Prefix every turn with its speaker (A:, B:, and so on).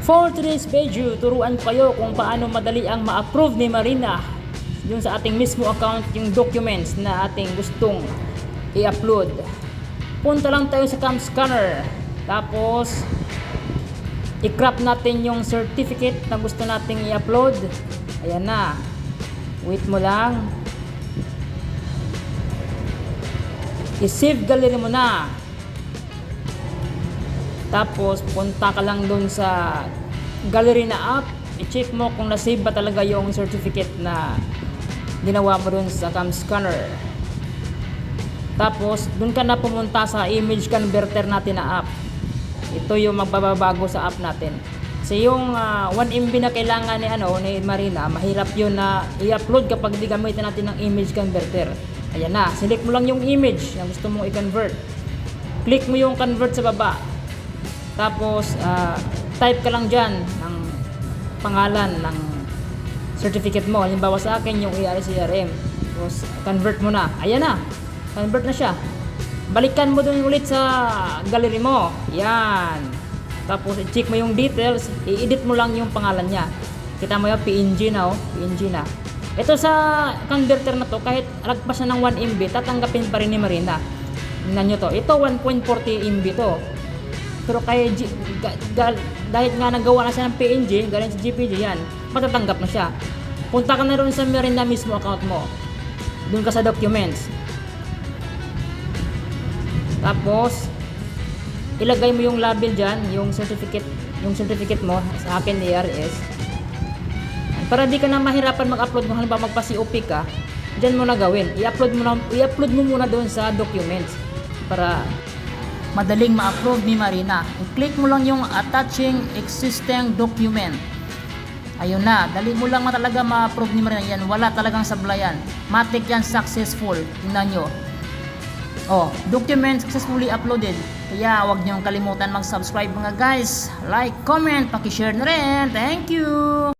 A: For today's video, turuan ko kayo kung paano madali ang ma-approve ni Marina yung sa ating mismo account yung documents na ating gustong i-upload. Punta lang tayo sa cam scanner, tapos i-crop natin yung certificate na gusto nating i-upload. Ayan na, wait mo lang, i-save gallery mo na. Tapos punta ka lang dun sa gallery na app, i-check mo kung na-save ba talaga yung certificate na ginawa mo dun sa cam scanner. Tapos dun ka na pumunta sa image converter natin na app. Ito yung magbabago sa app natin. Kasi yung 1 MB na kailangan ni Marina, mahirap yun na i-upload kapag di gamitin natin ng image converter. Ayan na, select mo lang yung image na gusto mong i-convert. Click mo yung convert sa baba. Tapos, type ka lang dyan ng pangalan ng certificate mo. Halimbawa sa akin, yung ARCRM. Tapos, convert mo na. Ayan na. Convert na siya. Balikan mo dun ulit sa gallery mo. Yan. Tapos, i-check mo yung details. I-edit mo lang yung pangalan niya. Kita mo yung PNG na, PNG na. Ito sa converter na to, kahit lagpas na ng 1 MB, tatanggapin pa rin ni Marina. Tingnan nyo to. Ito, 1.40 MB to. Pero kaya dahil nga nagawa na siya ng PNG, galing sa JPG yan, matatanggap na siya. Punta ka na rin sa Marina mismo account mo. Doon ka sa documents. Tapos, ilagay mo yung label dyan, yung certificate mo, sa akin ARS. Para di ka na mahirapan mag-upload mo, halimbawa magpa-COP ka, dyan mo na gawin. I-upload mo muna doon sa documents para madaling ma-approve ni Marina. I-click mo lang yung attaching existing document. Ayun na, dali mo lang talaga ma-approve ni Marina yan. Wala talagang sablayan. Matik yan, successful. Tingnan nyo. Document successfully uploaded. Kaya huwag nyo kalimutan mag-subscribe mga guys. Like, comment, paki-share na rin. Thank you!